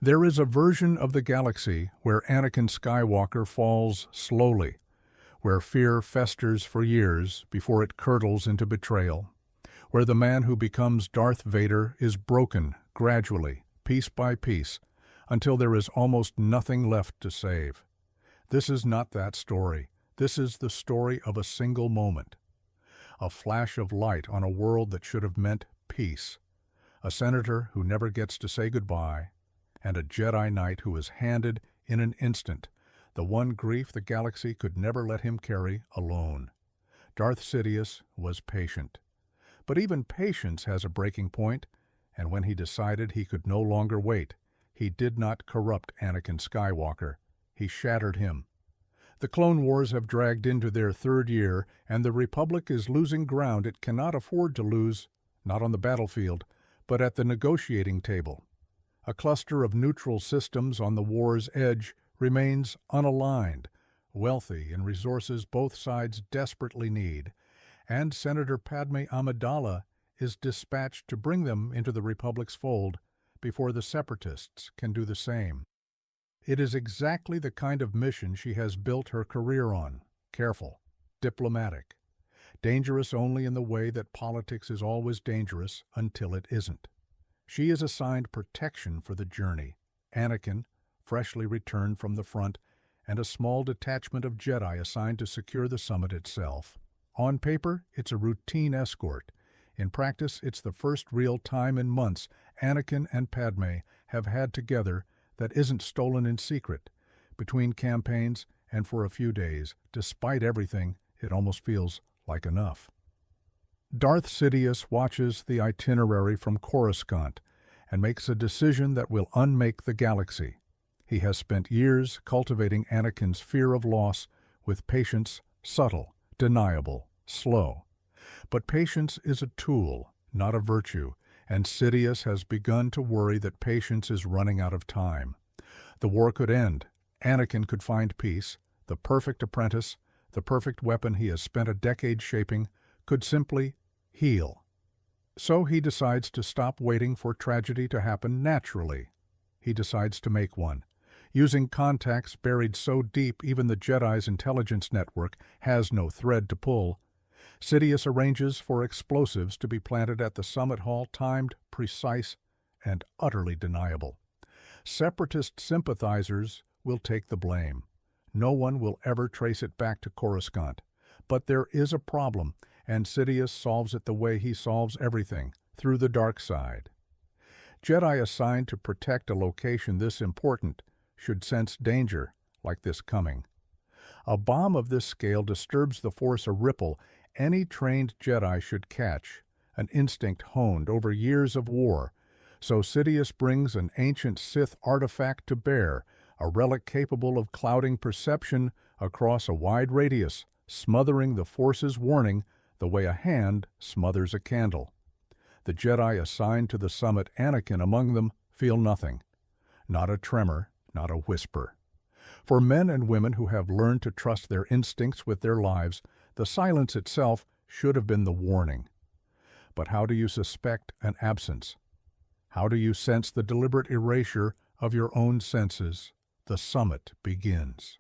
There is a version of the galaxy where Anakin Skywalker falls slowly, where fear festers for years before it curdles into betrayal, where the man who becomes Darth Vader is broken gradually, piece by piece, until there is almost nothing left to save. This is not that story. This is the story of a single moment. A flash of light on a world that should have meant peace. A senator who never gets to say goodbye, and a Jedi Knight who is handed, in an instant, the one grief the galaxy could never let him carry alone. Darth Sidious was patient. But even patience has a breaking point, and when he decided he could no longer wait, he did not corrupt Anakin Skywalker. He shattered him. The Clone Wars have dragged into their third year, and the Republic is losing ground it cannot afford to lose, not on the battlefield, but at the negotiating table. A cluster of neutral systems on the war's edge remains unaligned, wealthy in resources both sides desperately need, and Senator Padme Amidala is dispatched to bring them into the Republic's fold before the Separatists can do the same. It is exactly the kind of mission she has built her career on: careful, diplomatic, dangerous only in the way that politics is always dangerous until it isn't. She is assigned protection for the journey. Anakin, freshly returned from the front, and a small detachment of Jedi assigned to secure the summit itself. On paper, it's a routine escort. In practice, it's the first real time in months Anakin and Padme have had together that isn't stolen in secret. Between campaigns and for a few days, despite everything, it almost feels like enough. Darth Sidious watches the itinerary from Coruscant and makes a decision that will unmake the galaxy. He has spent years cultivating Anakin's fear of loss with patience, subtle, deniable, slow. But patience is a tool, not a virtue, and Sidious has begun to worry that patience is running out of time. The war could end. Anakin could find peace. The perfect apprentice, the perfect weapon he has spent a decade shaping, could simply heal. So he decides to stop waiting for tragedy to happen naturally. He decides to make one. Using contacts buried so deep even the Jedi's intelligence network has no thread to pull, Sidious arranges for explosives to be planted at the summit hall, timed, precise, and utterly deniable. Separatist sympathizers will take the blame. No one will ever trace it back to Coruscant. But there is a problem, and Sidious solves it the way he solves everything, through the dark side. Jedi assigned to protect a location this important should sense danger like this coming. A bomb of this scale disturbs the Force a ripple any trained Jedi should catch, an instinct honed over years of war. So Sidious brings an ancient Sith artifact to bear, a relic capable of clouding perception across a wide radius, smothering the Force's warning the way a hand smothers a candle. The Jedi assigned to the summit, Anakin among them, feel nothing. Not a tremor, not a whisper. For men and women who have learned to trust their instincts with their lives, the silence itself should have been the warning. But how do you suspect an absence? How do you sense the deliberate erasure of your own senses? The summit begins.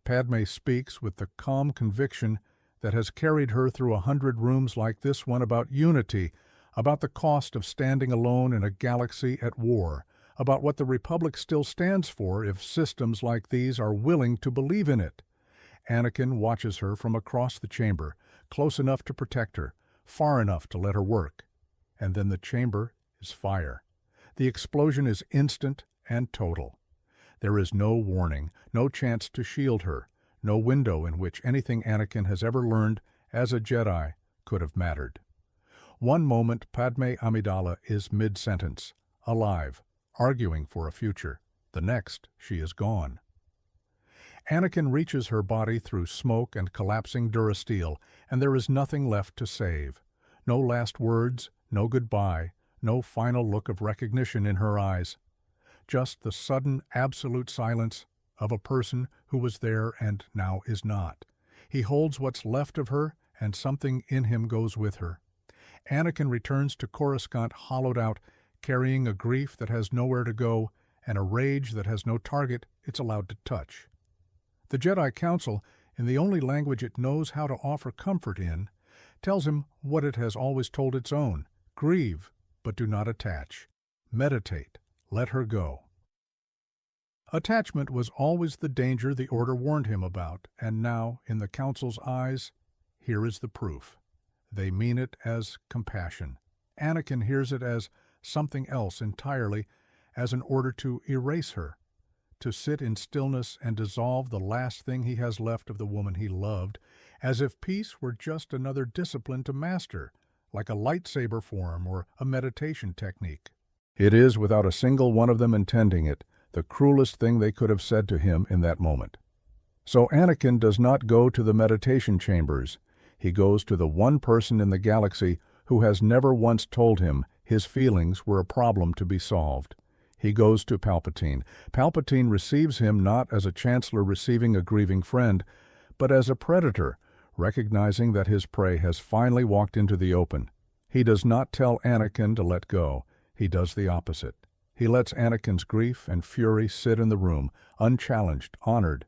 Padme speaks with the calm conviction that has carried her through 100 rooms like this one about unity, about the cost of standing alone in a galaxy at war, about what the Republic still stands for if systems like these are willing to believe in it. Anakin watches her from across the chamber, close enough to protect her, far enough to let her work. And then the chamber is fire. The explosion is instant and total. There is no warning, no chance to shield her, no window in which anything Anakin has ever learned as a Jedi could have mattered. One moment Padme Amidala is mid-sentence, alive, arguing for a future. The next, she is gone. Anakin reaches her body through smoke and collapsing durasteel, and there is nothing left to save. No last words, no goodbye, no final look of recognition in her eyes. Just the sudden, absolute silence of a person who was there and now is not. He holds what's left of her, and something in him goes with her. Anakin returns to Coruscant hollowed out, carrying a grief that has nowhere to go and a rage that has no target it's allowed to touch. The Jedi Council, in the only language it knows how to offer comfort in, tells him what it has always told its own: grieve, but do not attach. Meditate, let her go. Attachment was always the danger the Order warned him about, and now, in the Council's eyes, here is the proof. They mean it as compassion. Anakin hears it as something else entirely, as an order to erase her, to sit in stillness and dissolve the last thing he has left of the woman he loved, as if peace were just another discipline to master, like a lightsaber form or a meditation technique. It is, without a single one of them intending it, the cruelest thing they could have said to him in that moment. So Anakin does not go to the meditation chambers. He goes to the one person in the galaxy who has never once told him his feelings were a problem to be solved. He goes to Palpatine. Palpatine receives him not as a chancellor receiving a grieving friend, but as a predator, recognizing that his prey has finally walked into the open. He does not tell Anakin to let go. He does the opposite. He lets Anakin's grief and fury sit in the room, unchallenged, honored.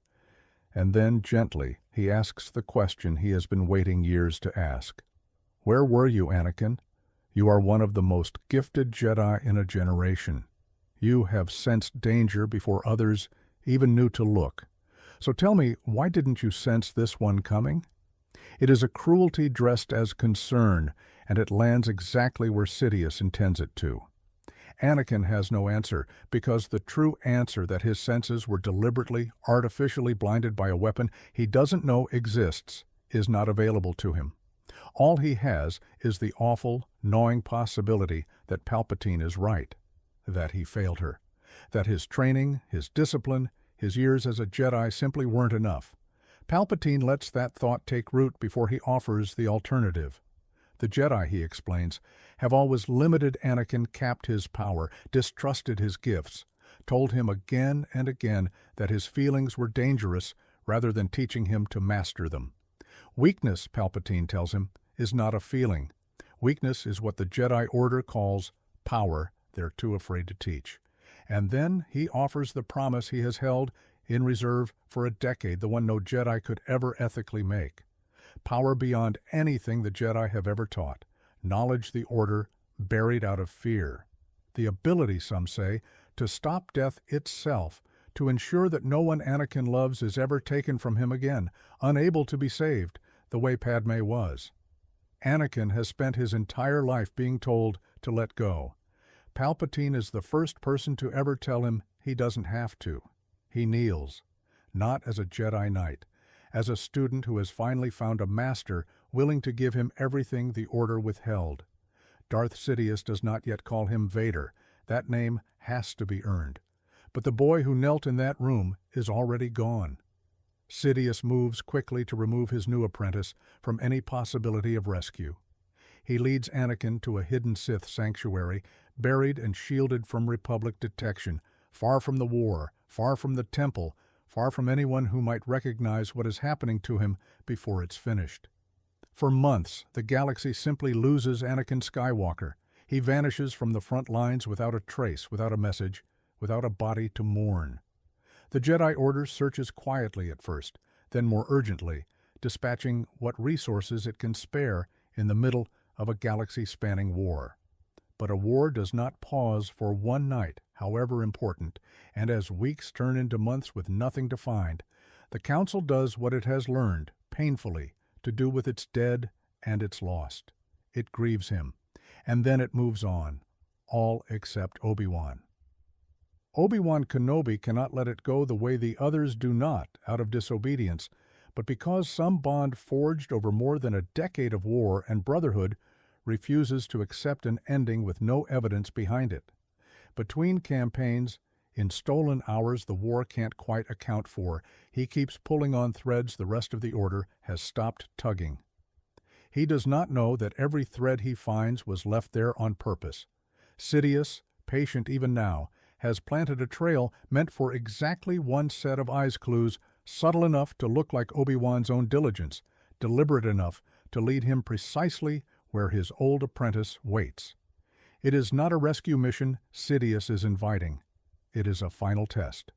And then, gently, he asks the question he has been waiting years to ask. Where were you, Anakin? You are one of the most gifted Jedi in a generation. You have sensed danger before others even knew to look. So tell me, why didn't you sense this one coming? It is a cruelty dressed as concern, and it lands exactly where Sidious intends it to. Anakin has no answer, because the true answer that his senses were deliberately, artificially blinded by a weapon he doesn't know exists is not available to him. All he has is the awful, gnawing possibility that Palpatine is right, that he failed her, that his training, his discipline, his years as a Jedi simply weren't enough. Palpatine lets that thought take root before he offers the alternative. The Jedi, he explains, have always limited Anakin, capped his power, distrusted his gifts, told him again and again that his feelings were dangerous rather than teaching him to master them. Weakness, Palpatine tells him, is not a feeling. Weakness is what the Jedi Order calls power they're too afraid to teach. And then he offers the promise he has held in reserve for a decade, the one no Jedi could ever ethically make. Power beyond anything the Jedi have ever taught. Knowledge the Order buried out of fear. The ability, some say, to stop death itself, to ensure that no one Anakin loves is ever taken from him again, unable to be saved, the way Padme was. Anakin has spent his entire life being told to let go. Palpatine is the first person to ever tell him he doesn't have to. He kneels, not as a Jedi Knight, as a student who has finally found a master willing to give him everything the Order withheld. Darth Sidious does not yet call him Vader. That name has to be earned. But the boy who knelt in that room is already gone. Sidious moves quickly to remove his new apprentice from any possibility of rescue. He leads Anakin to a hidden Sith sanctuary, buried and shielded from Republic detection, far from the war, far from the temple, far from anyone who might recognize what is happening to him before it's finished. For months, the galaxy simply loses Anakin Skywalker. He vanishes from the front lines without a trace, without a message, without a body to mourn. The Jedi Order searches quietly at first, then more urgently, dispatching what resources it can spare in the middle of a galaxy-spanning war. But a war does not pause for one night, however important, and as weeks turn into months with nothing to find, the Council does what it has learned, painfully, to do with its dead and its lost. It grieves him, and then it moves on, all except Obi-Wan. Obi-Wan Kenobi cannot let it go the way the others do not, out of disobedience, but because some bond forged over more than a decade of war and brotherhood refuses to accept an ending with no evidence behind it. Between campaigns, in stolen hours the war can't quite account for, he keeps pulling on threads the rest of the Order has stopped tugging. He does not know that every thread he finds was left there on purpose. Sidious, patient even now, has planted a trail meant for exactly one set of eyes clues, subtle enough to look like Obi-Wan's own diligence, deliberate enough to lead him precisely where his old apprentice waits. It is not a rescue mission Sidious is inviting. It is a final test.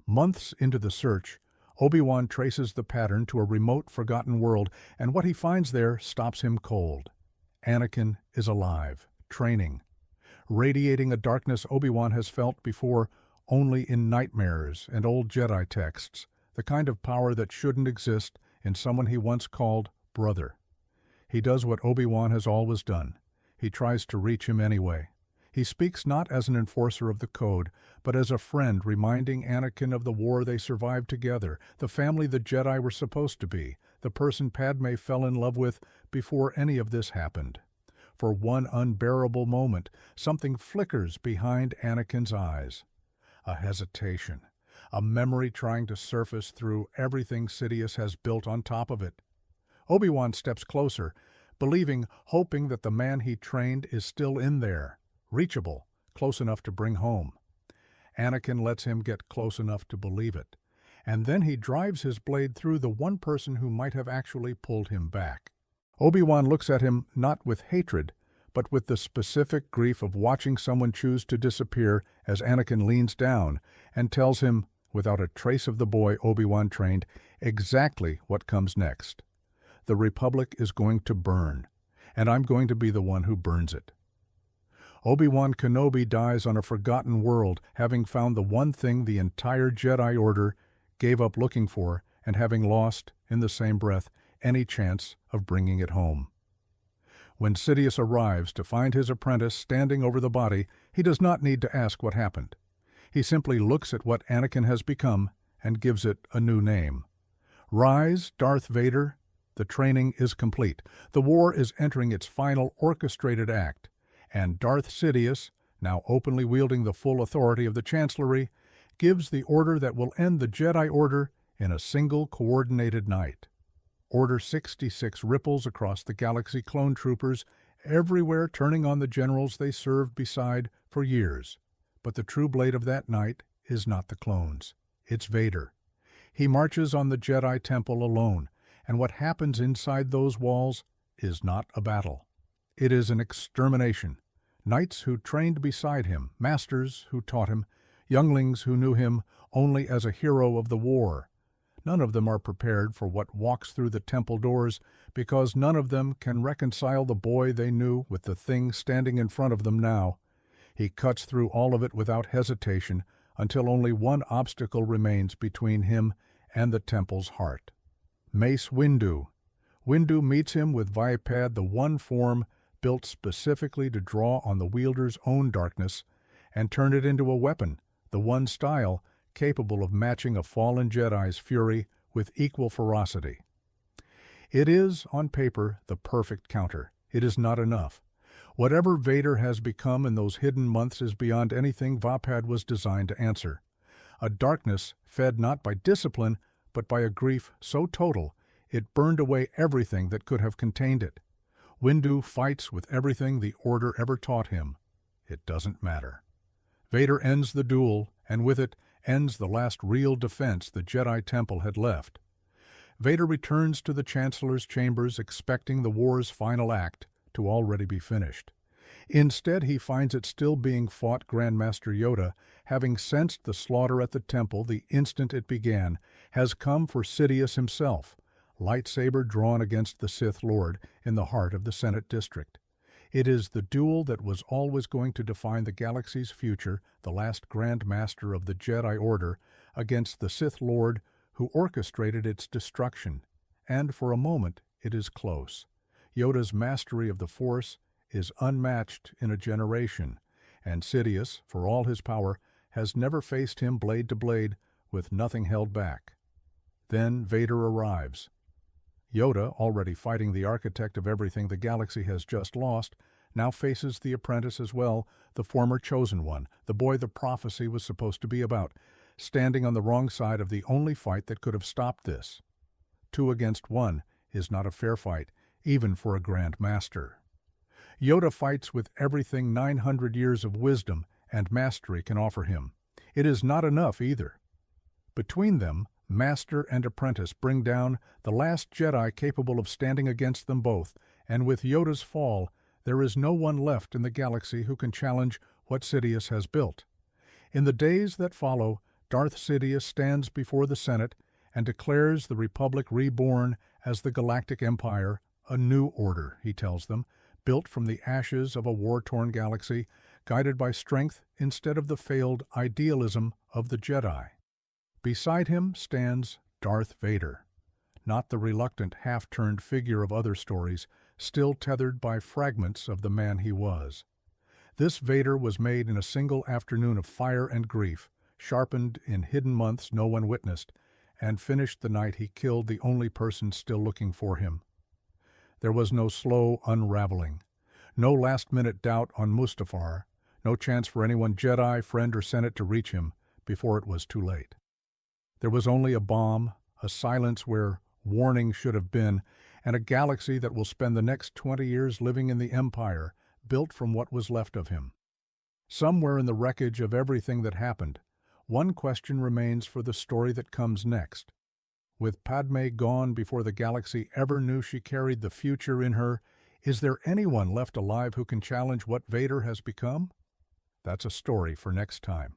Months into the search, Obi-Wan traces the pattern to a remote, forgotten world, and what he finds there stops him cold. Anakin is alive, training, radiating a darkness Obi-Wan has felt before only in nightmares and old Jedi texts, the kind of power that shouldn't exist in someone he once called brother. He does what Obi-Wan has always done. He tries to reach him anyway. He speaks not as an enforcer of the code, but as a friend reminding Anakin of the war they survived together, the family the Jedi were supposed to be, the person Padme fell in love with before any of this happened. For one unbearable moment, something flickers behind Anakin's eyes. A hesitation, a memory trying to surface through everything Sidious has built on top of it. Obi-Wan steps closer, believing, hoping that the man he trained is still in there, reachable, close enough to bring home. Anakin lets him get close enough to believe it, and then he drives his blade through the one person who might have actually pulled him back. Obi-Wan looks at him not with hatred, but with the specific grief of watching someone choose to disappear as Anakin leans down and tells him, without a trace of the boy Obi-Wan trained, exactly what comes next. The Republic is going to burn, and I'm going to be the one who burns it. Obi-Wan Kenobi dies on a forgotten world, having found the one thing the entire Jedi Order gave up looking for and having lost, in the same breath, any chance of bringing it home. When Sidious arrives to find his apprentice standing over the body, he does not need to ask what happened. He simply looks at what Anakin has become and gives it a new name. Rise, Darth Vader. The training is complete. The war is entering its final orchestrated act, and Darth Sidious, now openly wielding the full authority of the Chancellery, gives the order that will end the Jedi Order in a single coordinated night. Order 66 ripples across the galaxy, clone troopers everywhere turning on the generals they served beside for years. But the true blade of that night is not the clones. It's Vader. He marches on the Jedi Temple alone, and what happens inside those walls is not a battle. It is an extermination. Knights who trained beside him, masters who taught him, younglings who knew him only as a hero of the war. None of them are prepared for what walks through the temple doors because none of them can reconcile the boy they knew with the thing standing in front of them now. He cuts through all of it without hesitation until only one obstacle remains between him and the temple's heart. Mace Windu. Windu meets him with Vaipad, the one form built specifically to draw on the wielder's own darkness and turn it into a weapon, the one style capable of matching a fallen Jedi's fury with equal ferocity. It is, on paper, the perfect counter. It is not enough. Whatever Vader has become in those hidden months is beyond anything Vaipad was designed to answer. A darkness fed not by discipline, but by a grief so total it burned away everything that could have contained it. Windu fights with everything the Order ever taught him. It doesn't matter. Vader ends the duel, and with it ends the last real defense the Jedi Temple had left. Vader returns to the Chancellor's chambers expecting the war's final act to already be finished. Instead, he finds it still being fought. Grandmaster Yoda, having sensed the slaughter at the temple the instant it began, has come for Sidious himself, lightsaber drawn against the Sith Lord in the heart of the Senate District. It is the duel that was always going to define the galaxy's future, the last Grand Master of the Jedi Order, against the Sith Lord who orchestrated its destruction. And for a moment, it is close. Yoda's mastery of the Force is unmatched in a generation, and Sidious, for all his power, has never faced him blade to blade with nothing held back. Then Vader arrives. Yoda, already fighting the architect of everything the galaxy has just lost, now faces the apprentice as well, the former chosen one, the boy the prophecy was supposed to be about, standing on the wrong side of the only fight that could have stopped this. 2 against 1 is not a fair fight, even for a Grand Master. Yoda fights with everything 900 years of wisdom and mastery can offer him. It is not enough either. Between them, Master and apprentice bring down the last Jedi capable of standing against them both, and with Yoda's fall, there is no one left in the galaxy who can challenge what Sidious has built. In the days that follow, Darth Sidious stands before the Senate and declares the Republic reborn as the Galactic Empire, a new order, he tells them, built from the ashes of a war-torn galaxy, guided by strength instead of the failed idealism of the Jedi. Beside him stands Darth Vader, not the reluctant, half-turned figure of other stories, still tethered by fragments of the man he was. This Vader was made in a single afternoon of fire and grief, sharpened in hidden months no one witnessed, and finished the night he killed the only person still looking for him. There was no slow unraveling, no last-minute doubt on Mustafar, no chance for anyone Jedi, friend, or Senate to reach him before it was too late. There was only a bomb, a silence where warning should have been, and a galaxy that will spend the next 20 years living in the Empire, built from what was left of him. Somewhere in the wreckage of everything that happened, one question remains for the story that comes next. With Padme gone before the galaxy ever knew she carried the future in her, is there anyone left alive who can challenge what Vader has become? That's a story for next time.